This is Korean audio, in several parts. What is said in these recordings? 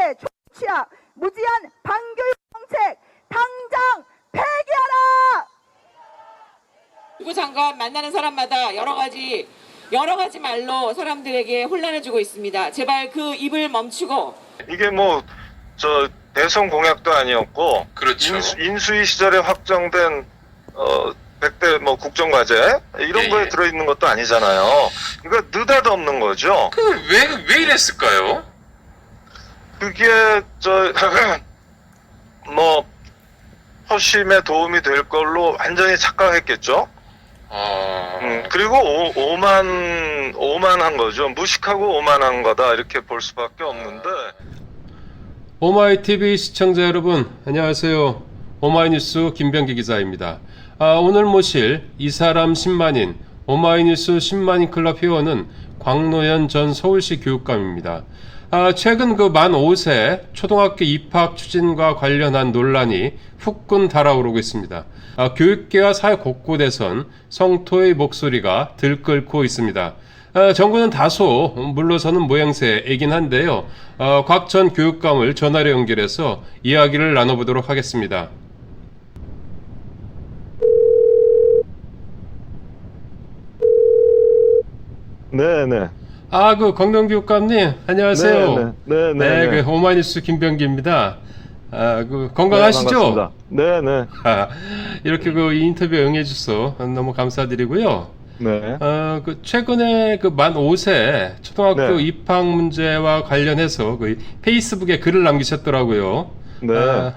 경제 취약 무지한 반교육 정책 당장 폐기하라! 주구 장관 만나는 사람마다 여러 가지 말로 사람들에게 혼란을 주고 있습니다. 제발 그 입을 멈추고. 이게 뭐 저 대선 공약도 아니었고, 그렇죠. 인수위 시절에 확정된 100대 뭐 국정과제 이런 예, 거에 예. 들어있는 것도 아니잖아요. 그러니까 느닷없는 거죠. 왜 이랬을까요? 그게 뭐 허심에 도움이 될 걸로 완전히 착각했겠죠. 그리고 오만한 거죠. 무식하고 오만한 거다 이렇게 볼 수밖에 없는데. 오마이TV 시청자 여러분 안녕하세요. 오마이뉴스 김병기 기자입니다. 오늘 모실 이 사람 10만인 오마이뉴스 10만인 클럽 회원은 광노현 전 서울시 교육감입니다. 최근 만 5세 초등학교 입학 추진과 관련한 논란이 후끈 달아오르고 있습니다. 교육계와 사회 곳곳에선 성토의 목소리가 들끓고 있습니다. 정부는 다소 물러서는 모양새이긴 한데요. 곽 전 교육감을 전화로 연결해서 이야기를 나눠보도록 하겠습니다. 네네. 광동 교육감님 안녕하세요. 네네. 오마이뉴스 김병기입니다. 건강하시죠? 네네. 이렇게 이 인터뷰에 응해주셔서 너무 감사드리고요. 네. 최근에 만 5세 초등학교 네. 입학 문제와 관련해서 페이스북에 글을 남기셨더라고요. 네.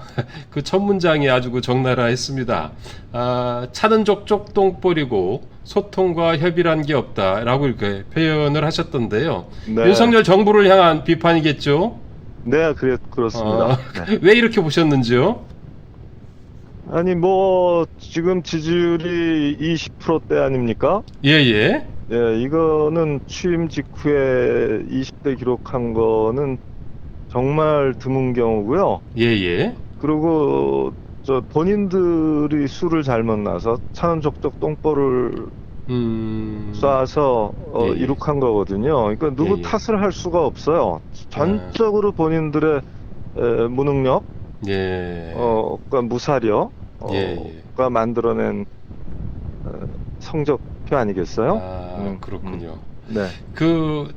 첫 문장이 아주 적나라했습니다. 차는 족족 똥 뿌리고 소통과 협의란 게 없다라고 이렇게 표현을 하셨던데요. 네. 윤석열 정부를 향한 비판이겠죠? 네, 그렇습니다. 네. 왜 이렇게 보셨는지요? 아니 뭐 지금 지지율이 20%대 아닙니까? 예예. 예, 이거는 취임 직후에 20대 기록한 거는 정말 드문 경우고요. 예예. 그리고 본인들이 술을 잘못 나서 차는 족족 똥볼을 쏴서 예, 예. 이룩한 거거든요. 그러니까 누구 예, 예. 탓을 할 수가 없어요. 전적으로 본인들의 무능력, 예. 그러니까 무사력가 예. 만들어낸 성적표 아니겠어요? 그렇군요. 네.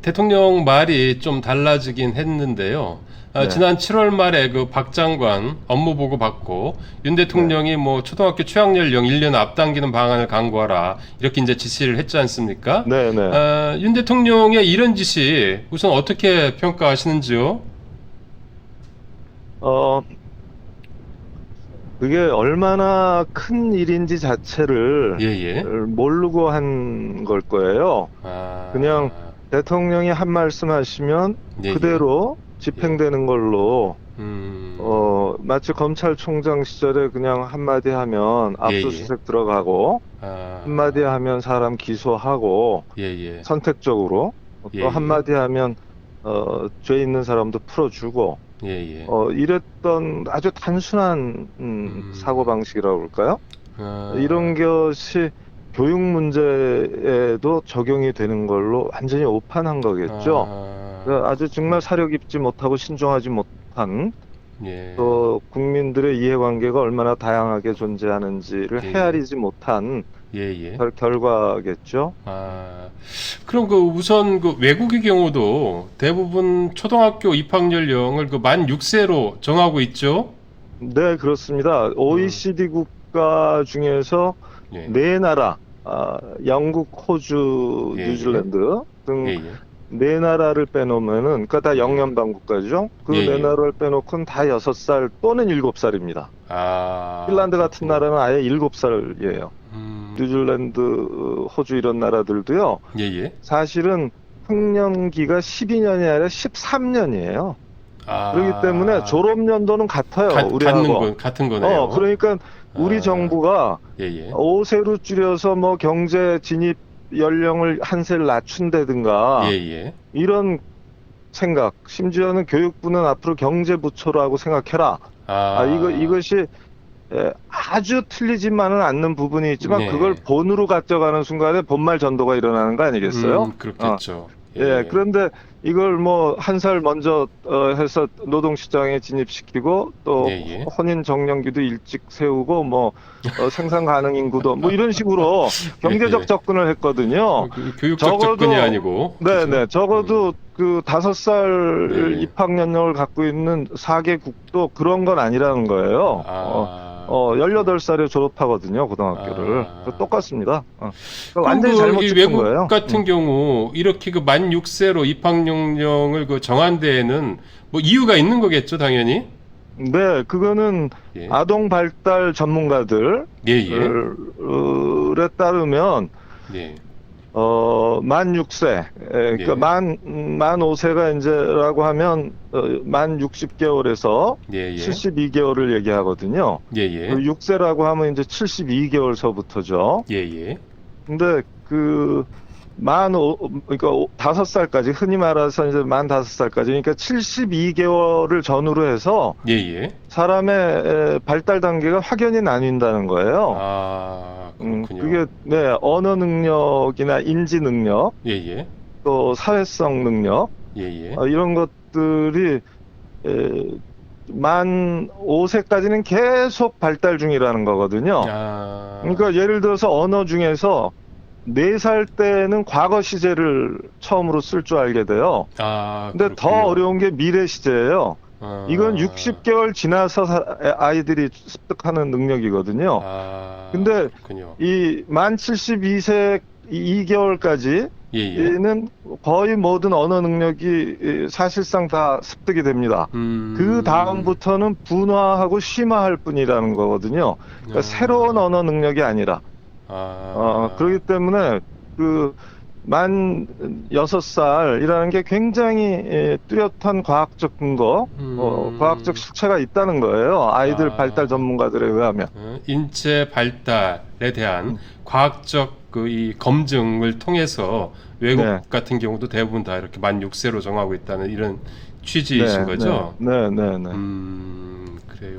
대통령 말이 좀 달라지긴 했는데요. 네. 지난 7월 말에 박 장관 업무 보고 받고 윤 대통령이 뭐 초등학교 취학 연령 1년 앞당기는 방안을 강구하라 이렇게 이제 지시를 했지 않습니까? 네네. 윤 대통령의 이런 지시 우선 어떻게 평가하시는지요? 그게 얼마나 큰 일인지 자체를 예예. 모르고 한 걸 거예요. 그냥 대통령이 한 말씀 하시면 예, 그대로 집행되는 걸로 마치 검찰총장 시절에 그냥 한마디 하면 압수수색 들어가고 한마디 하면 사람 기소하고 예예. 선택적으로 예, 또 한마디 하면 죄 있는 사람도 풀어주고 예예. 이랬던 아주 단순한 사고방식이라고 그럴까요? 이런 것이 교육 문제에도 적용이 되는 걸로 완전히 오판한 거겠죠. 아주 정말 사려 깊지 못하고 신중하지 못한 예. 또 국민들의 이해관계가 얼마나 다양하게 존재하는지를 예. 헤아리지 못한 예예. 결과겠죠. 그럼 우선 외국의 경우도 대부분 초등학교 입학 연령을 만 6세로 정하고 있죠? 네, 그렇습니다. OECD 국가 중에서 예. 네 나라, 영국, 호주, 예, 뉴질랜드 등 예예. 네 나라를 빼놓으면은, 그러니까 다 영연방 국가죠. 그 예, 네 예. 나라를 빼놓고는 다 6살 또는 7살입니다. 핀란드 같은 나라는 아예 7살이에요. 뉴질랜드, 호주 이런 나라들도요. 예예. 사실은 학년기가 12년이 아니라 13년이에요. 그렇기 때문에 졸업 연도는 같아요. 우리하고. 같은 거네요. 그러니까 우리 정부가 예예. 5세로 줄여서 뭐 경제 진입 연령을 한 세를 낮춘다든가 예예. 이런 생각, 심지어는 교육부는 앞으로 경제부처라고 생각해라. 이것이 아주 틀리지만은 않는 부분이 있지만 네. 그걸 본으로 가져가는 순간에 본말 전도가 일어나는 거 아니겠어요? 그렇겠죠. 예, 그런데 이걸 뭐 한 살 먼저 해서 노동시장에 진입시키고 또 예, 예. 혼인 정년기도 일찍 세우고 뭐 생산 가능 인구도 뭐 이런 식으로 경제적 예. 접근을 했거든요. 교육적 접근이 아니고. 네네. 적어도 그 5살 네. 입학 연령을 갖고 있는 4개국도 그런 건 아니라는 거예요. 18살에 졸업하거든요, 고등학교를. 똑같습니다. 완전히 잘못 이 찍은 외국 거예요. 같은 경우 이렇게 그 만 6세로 입학 연령을 그 정한 데에는 뭐 이유가 있는 거겠죠, 당연히. 네, 그거는 예. 아동 발달 전문가들 예, 예. 에 따르면 예. 만 6세, 그러니까 예. 만 5세가 이제라고 하면 만 60개월에서 예, 예. 72개월을 얘기하거든요. 예, 예. 6세라고 하면 이제 72개월서부터죠. 예, 예. 근데 그러니까 5살까지, 흔히 말해서 이제 만 5살까지, 그러니까 72개월을 전후로 해서 예, 예. 사람의 발달 단계가 확연히 나뉜다는 거예요. 그렇군요. 그게 네, 언어 능력이나 인지 능력, 예, 예. 또 사회성 능력, 예, 예. 이런 것들이 만 5세까지는 계속 발달 중이라는 거거든요. 그러니까 예를 들어서 언어 중에서 4살 때는 과거 시제를 처음으로 쓸 줄 알게 돼요. 근데 더 그렇군요. 어려운 게 미래 시제예요. 이건 60개월 지나서 아이들이 습득하는 능력이거든요. 근데 그렇군요. 이 만 72세 2개월까지는 예, 예. 거의 모든 언어 능력이 사실상 다 습득이 됩니다. 그 다음부터는 분화하고 심화할 뿐이라는 거거든요. 그러니까 새로운 언어 능력이 아니라. 그렇기 때문에 만 6살이라는 게 굉장히 뚜렷한 과학적 근거, 과학적 실체가 있다는 거예요. 아이들 발달 전문가들에 의하면. 인체 발달에 대한 과학적 이 검증을 통해서 외국 네. 같은 경우도 대부분 다 이렇게 만 6세로 정하고 있다는 이런 취지이신 거죠? 네. 그래요.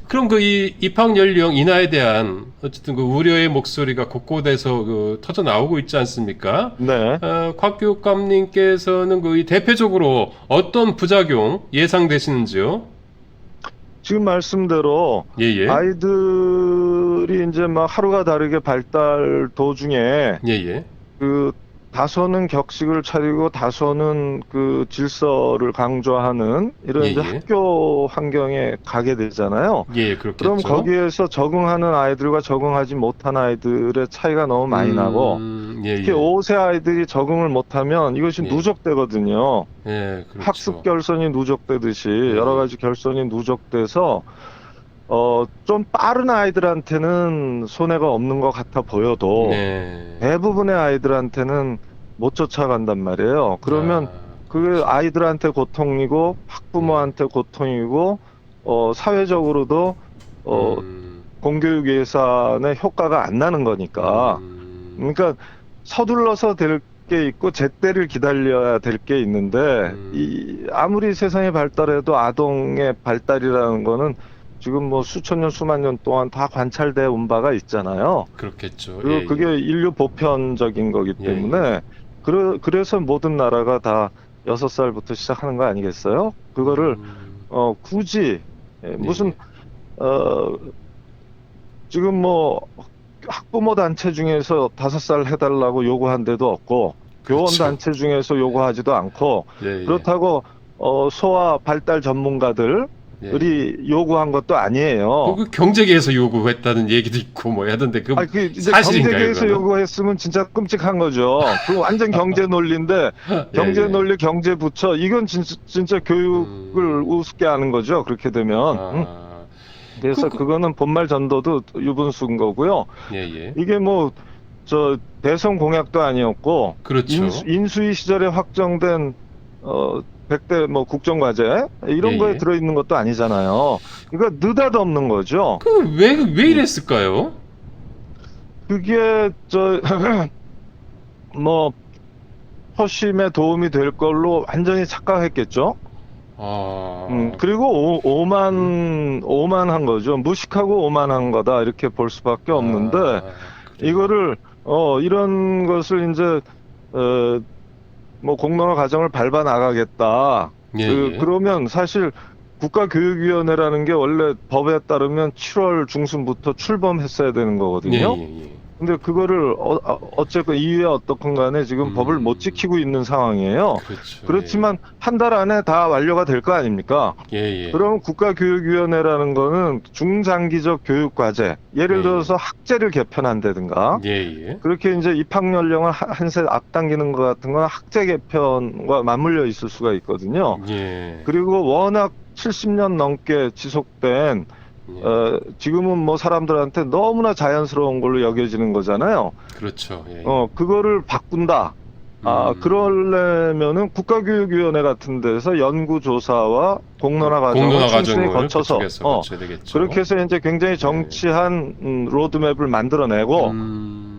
그럼 이 입학 연령 인하에 대한 어쨌든 그 우려의 목소리가 곳곳에서 터져 나오고 있지 않습니까? 네. 곽 교육감님께서는 이 대표적으로 어떤 부작용 예상되시는지요? 지금 말씀대로 예, 예. 아이들이 이제 막 하루가 다르게 발달 도중에 예, 예. 다소는 격식을 차리고 다소는 질서를 강조하는 이런 예, 이제 예. 학교 환경에 가게 되잖아요. 예, 그렇겠죠. 그럼 거기에서 적응하는 아이들과 적응하지 못한 아이들의 차이가 너무 많이 나고 예, 특히 예. 5세 아이들이 적응을 못하면 이것이 예. 누적되거든요. 예, 그렇죠. 학습 결손이 누적되듯이 여러 가지 결손이 누적돼서 좀 빠른 아이들한테는 손해가 없는 것 같아 보여도 네. 대부분의 아이들한테는 못 쫓아간단 말이에요. 그러면 그게 아이들한테 고통이고 학부모한테 고통이고 사회적으로도 공교육 예산의 효과가 안 나는 거니까. 그러니까 서둘러서 될 게 있고 제때를 기다려야 될 게 있는데 아무리 세상이 발달해도 아동의 발달이라는 거는 지금 뭐 수천 년 수만 년 동안 다 관찰돼 온 바가 있잖아요. 그렇겠죠. 그리고 예, 그게 인류 보편적인 거기 예, 때문에 그래서 모든 나라가 다 6살부터 시작하는 거 아니겠어요? 그거를 굳이 무슨 지금 뭐 학부모 단체 중에서 5살 해달라고 요구한 데도 없고 교원 그렇죠. 단체 중에서 요구하지도 않고 예, 예. 그렇다고 소아 발달 전문가들이 요구한 것도 아니에요. 그 경제계에서 요구했다는 얘기도 있고 뭐 하던데 이제 사실인가요? 경제계에서 그거는? 요구했으면 진짜 끔찍한 거죠. 그 완전 경제 논리인데 경제 예. 논리 경제 부처 이건 진짜 교육을 우습게 하는 거죠. 그렇게 되면. 그래서 그거는 본말 전도도 유분수인 거고요. 예. 이게 뭐 대선 공약도 아니었고 그렇죠. 인수위 시절에 확정된 100대 뭐 국정과제 이런 예, 거에 예. 들어있는 것도 아니잖아요. 이거 느닷없는 거죠. 왜 이랬을까요? 그게 뭐 허심에 도움이 될 걸로 완전히 착각했겠죠. 그리고 오만한 거죠. 무식하고 오만한 거다 이렇게 볼 수밖에 없는데 이거를 이런 것을 이제 뭐 공론화 과정을 밟아 나가겠다. 예, 예. 그러면 사실 국가교육위원회라는 게 원래 법에 따르면 7월 중순부터 출범했어야 되는 거거든요. 예, 예, 예. 근데 그거를 어쨌건 이유에 어떻건 간에 지금 법을 못 지키고 있는 상황이에요. 그렇죠. 그렇지만 한 달 안에 다 완료가 될 거 아닙니까? 예, 예. 그럼 국가교육위원회라는 거는 중장기적 교육과제, 예를 네. 들어서 학제를 개편한다든가, 예, 예. 그렇게 이제 입학 연령을 한 세 앞당기는 것 같은 건 학제 개편과 맞물려 있을 수가 있거든요. 예. 그리고 워낙 70년 넘게 지속된 예. 지금은 뭐 사람들한테 너무나 자연스러운 걸로 여겨지는 거잖아요. 그렇죠. 예. 그거를 바꾼다. 그러려면은 국가교육위원회 같은 데서 연구조사와 공론화 과정을 충분히 거쳐서 거쳐야 되겠죠. 그렇게 해서 이제 굉장히 정치한 로드맵을 만들어내고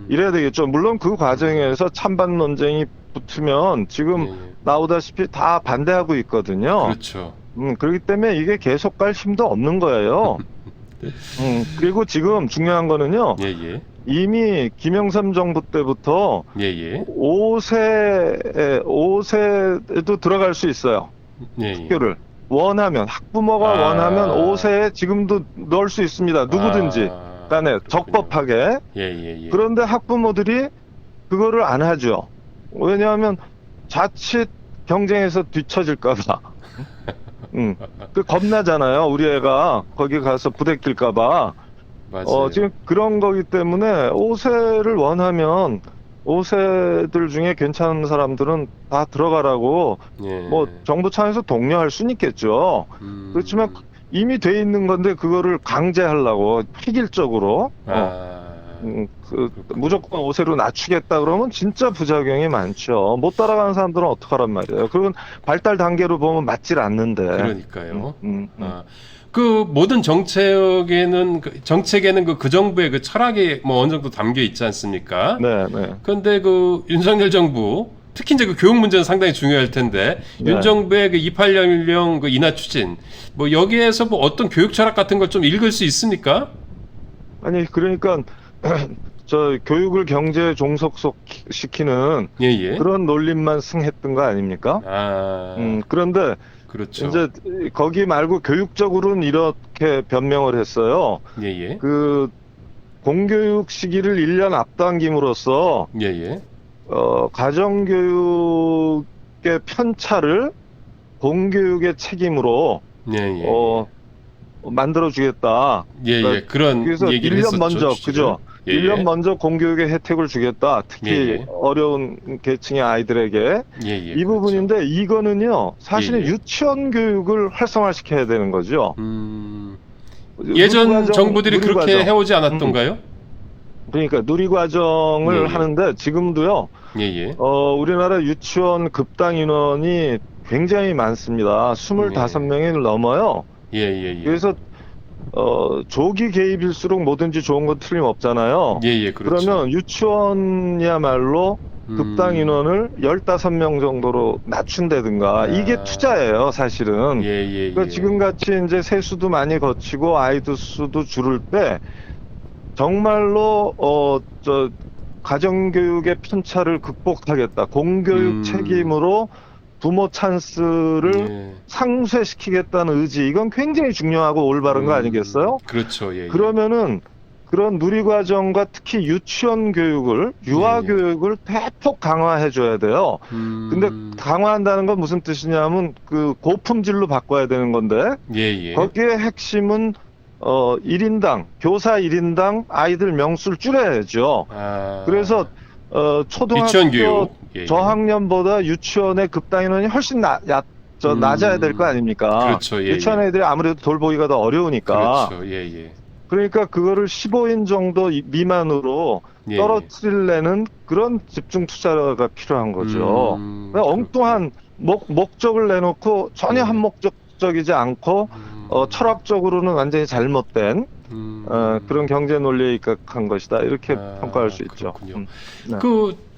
이래야 되겠죠. 물론 그 과정에서 찬반 논쟁이 붙으면 지금 예, 예. 나오다시피 다 반대하고 있거든요. 그렇죠. 그렇기 때문에 이게 계속 갈 힘도 없는 거예요. 그리고 지금 중요한 거는요. 예, 예. 이미 김영삼 정부 때부터 예, 예. 5세에도 들어갈 수 있어요. 예, 예. 학교를 원하면 학부모가 아. 원하면 5세에 지금도 넣을 수 있습니다. 누구든지 간에 그렇군요. 적법하게. 예, 예, 예. 그런데 학부모들이 그거를 안 하죠. 왜냐하면 자칫 경쟁에서 뒤처질까봐. 그 겁나잖아요. 우리 애가 거기 가서 부대낄까봐. 맞아요. 지금 그런 거기 때문에 5세를 원하면 5세들 중에 괜찮은 사람들은 다 들어가라고 예. 뭐 정부 차원에서 독려할 수는 있겠죠. 그렇지만 이미 돼 있는 건데 그거를 강제하려고 획일적으로 무조건 5세로 낮추겠다 그러면 진짜 부작용이 많죠. 못 따라가는 사람들은 어떡하란 말이에요. 그건 발달 단계로 보면 맞질 않는데. 그러니까요. 그 모든 정책에는 그 정부의 그 철학이 뭐 어느 정도 담겨 있지 않습니까? 네, 네. 그런데 그 윤석열 정부 특히 이제 그 교육 문제는 상당히 중요할 텐데 네. 윤 정부의 그 입학 연령 그 인하 추진 뭐 여기에서 뭐 어떤 교육 철학 같은 걸 좀 읽을 수 있습니까? 아니 그러니까 저 교육을 경제에 종속시키는 예, 예. 그런 논리만 승했던 거 아닙니까? 그런데 그렇죠. 이제 거기 말고 교육적으로는 이렇게 변명을 했어요. 예, 예. 그 공교육 시기를 1년 앞당김으로써 예, 예. 가정교육의 편차를 공교육의 책임으로 예, 예. 만들어주겠다. 예, 예. 그러니까 그런 그래서 얘기를 1년 했었죠. 먼저, 취지를. 그죠? 예, 1년 예. 먼저 공교육의 혜택을 주겠다. 특히 예, 예. 어려운 계층의 아이들에게. 예, 예. 이 부분인데 이거는요. 사실은 예, 예. 유치원 교육을 활성화시켜야 되는 거죠. 예전 누리과정, 정부들이 그렇게 누리과정. 해오지 않았던가요? 그러니까 누리과정을 예, 예. 하는데 지금도요. 예, 예. 우리나라 유치원 급당 인원이 굉장히 많습니다. 25명이 넘어요. 예, 예, 예. 그래서 조기 개입일수록 뭐든지 좋은 건 틀림없잖아요. 예, 예, 그렇죠. 그러면 유치원이야말로 급당 인원을 15명 정도로 낮춘다든가 이게 투자예요, 사실은. 예, 예, 예. 그러니까 지금같이 이제 세수도 많이 거치고 아이들 수도 줄을 때 정말로 가정교육의 편차를 극복하겠다. 공교육 책임으로 부모 찬스를 예. 상쇄시키겠다는 의지, 이건 굉장히 중요하고 올바른 거 아니겠어요? 그렇죠. 예, 예. 그러면은 그런 누리과정과 특히 유치원 교육을, 유아교육을 대폭 강화해줘야 돼요. 근데 강화한다는 건 무슨 뜻이냐면 그 고품질로 바꿔야 되는 건데 예, 예. 거기에 핵심은 1인당, 교사 1인당 아이들 명수를 줄여야죠. 그래서 초등학교 유치원 교육. 예, 예. 저학년보다 유치원의 급당 인원이 훨씬 낮아야 될 거 아닙니까? 그렇죠. 예, 유치원 예. 애들이 아무래도 돌보기가 더 어려우니까. 그렇죠. 예, 예. 그러니까 그거를 15인 정도 미만으로 예, 떨어뜨리려는 그런 집중 투자가 필요한 거죠. 그냥 엉뚱한 목적을 내놓고 전혀 한목적이지 않고 철학적으로는 완전히 잘못된 그런 경제 논리에 입각한 것이다. 이렇게 평가할 수 있죠. 그렇군요. 네.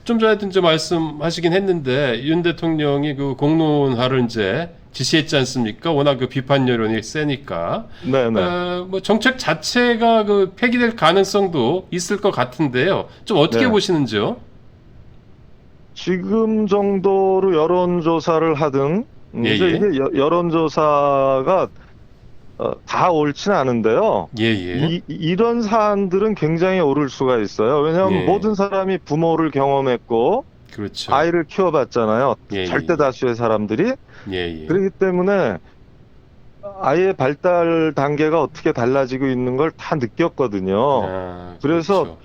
좀 전에도 이제 말씀하시긴 했는데 윤 대통령이 그 공론화를 이제 지시했지 않습니까? 워낙 그 비판 여론이 세니까. 네네. 뭐 정책 자체가 그 폐기될 가능성도 있을 것 같은데요. 좀 어떻게 네. 보시는지요? 지금 정도로 여론조사를 하든, 예, 이제 예. 이게 여론조사가 다 옳지는 않은데요. 예, 예. 이런 사안들은 굉장히 옳을 수가 있어요. 왜냐하면 예. 모든 사람이 부모를 경험했고, 그렇죠. 아이를 키워봤잖아요. 예, 절대 예. 다수의 사람들이. 예, 예. 그렇기 때문에 아이의 발달 단계가 어떻게 달라지고 있는 걸 다 느꼈거든요. 아, 그래서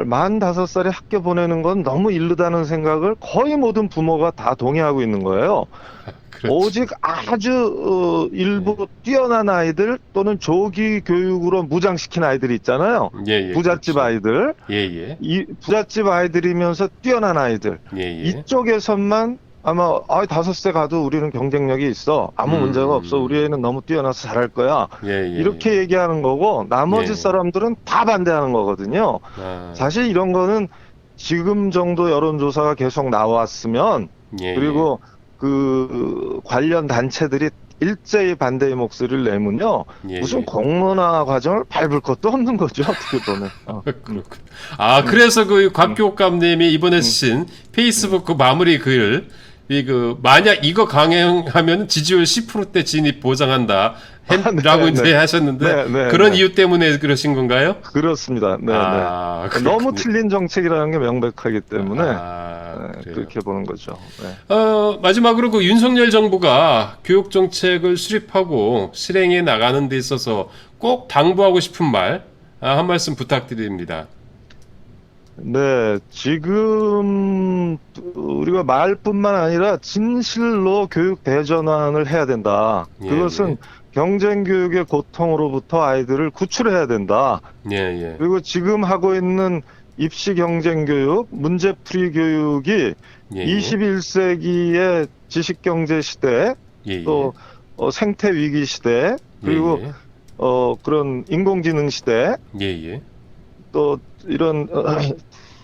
만 5살에 학교 보내는 건 너무 이르다는 생각을 거의 모든 부모가 다 동의하고 있는 거예요. 그렇죠. 오직 아주 일부 뛰어난 아이들 또는 조기 교육으로 무장시킨 아이들이 있잖아요. 예, 예. 부잣집 그렇죠. 아이들. 예, 예. 이 부잣집 아이들이면서 뛰어난 아이들. 예, 예. 이쪽에서만 아마 5세 가도 우리는 경쟁력이 있어. 아무 문제가 없어. 우리 애는 너무 뛰어나서 잘할 거야. 예, 예. 이렇게 얘기하는 거고 나머지 예. 사람들은 다 반대하는 거거든요. 아, 사실 이런 거는 지금 정도 여론조사가 계속 나왔으면 예, 그리고 그 관련 단체들이 일제히 반대의 목소리를 내면요. 예, 무슨 예. 공론화 과정을 밟을 것도 없는 거죠. 어떻게 보면. 그렇군. 아, 그래서 그 곽교감님이 이번에 쓰신 페이스북 그 마무리 글, 만약 이거 강행하면 지지율 10%대 진입 보장한다. 라고 네, 이제 네. 하셨는데, 네, 네, 그런 네. 이유 때문에 그러신 건가요? 그렇습니다. 네, 아, 네. 너무 그렇군요. 틀린 정책이라는 게 명백하기 때문에 아, 그래요. 그렇게 보는 거죠. 네. 마지막으로 그 윤석열 정부가 교육 정책을 수립하고 실행해 나가는 데 있어서 꼭 당부하고 싶은 말, 한 말씀 부탁드립니다. 네, 지금 우리가 말뿐만 아니라 진실로 교육 대전환을 해야 된다. 예, 그것은 예. 경쟁 교육의 고통으로부터 아이들을 구출해야 된다. 예, 예. 그리고 지금 하고 있는 입시 경쟁 교육, 문제풀이 교육이 예, 예. 21세기의 지식 경제 시대, 예, 예. 또 생태 위기 시대, 그리고 예, 그런 인공지능 시대, 예, 예. 또 이런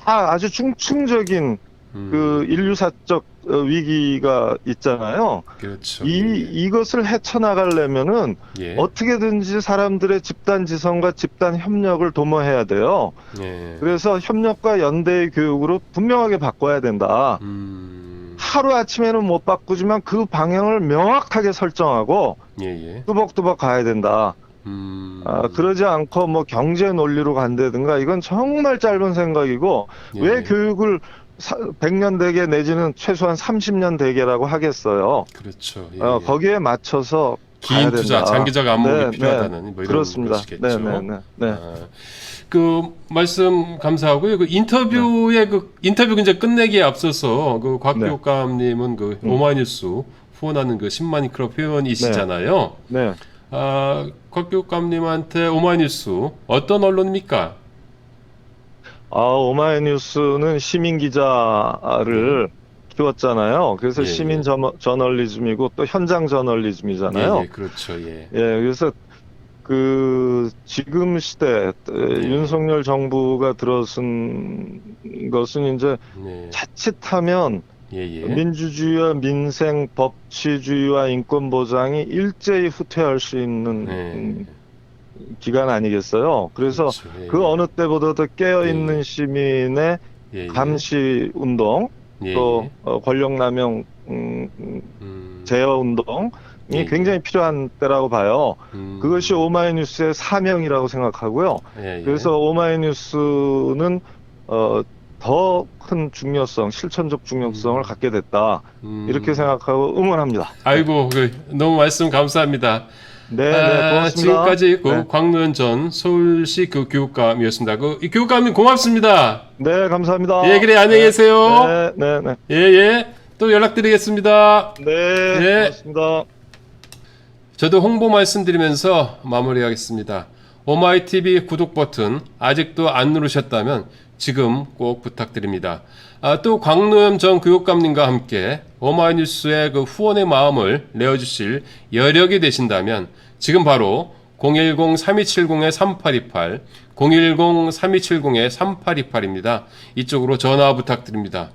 아주 충충적인 그 인류사적 위기가 있잖아요. 그렇죠. 이것을 헤쳐나가려면은 예. 어떻게든지 사람들의 집단 지성과 집단 협력을 도모해야 돼요. 예. 그래서 협력과 연대의 교육으로 분명하게 바꿔야 된다. 하루 아침에는 못 바꾸지만 그 방향을 명확하게 설정하고 예, 예. 뚜벅뚜벅 가야 된다. 그러지 않고 뭐 경제 논리로 간다든가 이건 정말 짧은 생각이고 예. 왜 교육을 100년 대계 내지는 최소한 30년 대계라고 하겠어요. 그렇죠. 예, 거기에 맞춰서 긴 가야 투자, 된다. 장기적 안목이 네, 필요하다는 네. 뭐 이런 그렇습니다. 것이겠죠. 네. 그 말씀 감사하고요. 그 인터뷰의 그 인터뷰 이제 끝내기에 앞서서 그 곽교감님은 그 오마이뉴스 후원하는 그 10만인 클럽 회원이시잖아요. 네. 곽교감님한테 오마이뉴스 어떤 언론입니까? 오마이뉴스는 시민 기자를 키웠잖아요. 그래서 예, 시민 예. 저널리즘이고 또 현장 저널리즘이잖아요. 예, 예, 그렇죠. 예. 그래서 그 지금 시대 윤석열 정부가 들어선 것은 이제 네. 자칫하면 예, 예. 민주주의와 민생, 법치주의와 인권 보장이 일제히 후퇴할 수 있는 네. 기간 아니겠어요. 그래서 그렇죠. 예, 그 예. 어느 때보다도 깨어있는 예. 시민의 예, 예. 감시 운동, 예, 또 예. 권력남용 제어 운동이 예, 굉장히 필요한 때라고 봐요. 그것이 오마이뉴스의 사명이라고 생각하고요. 예, 예. 그래서 오마이뉴스는 더 큰 중요성, 실천적 중요성을 갖게 됐다. 이렇게 생각하고 응원합니다. 아이고, 너무 말씀 감사합니다. 네, 고맙습니다. 지금까지 그 네. 광노현 전 서울시 그 교육감이었습니다. 이 교육감님 고맙습니다. 네, 감사합니다. 예, 그래, 안녕히 계세요. 네. 예, 예. 또 연락드리겠습니다. 네, 예. 고맙습니다. 저도 홍보 말씀드리면서 마무리하겠습니다. 오마이TV 구독 버튼 아직도 안 누르셨다면 지금 꼭 부탁드립니다. 또 광노현 전 교육감님과 함께 오마이뉴스의 그 후원의 마음을 내어주실 여력이 되신다면 지금 바로 010-3270-3828, 010-3270-3828입니다. 이쪽으로 전화 부탁드립니다.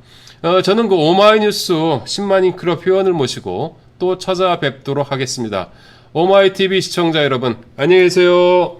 저는 그 오마이뉴스 10만인 클럽 회원을 모시고 또 찾아뵙도록 하겠습니다. 오마이TV 시청자 여러분, 안녕히 계세요.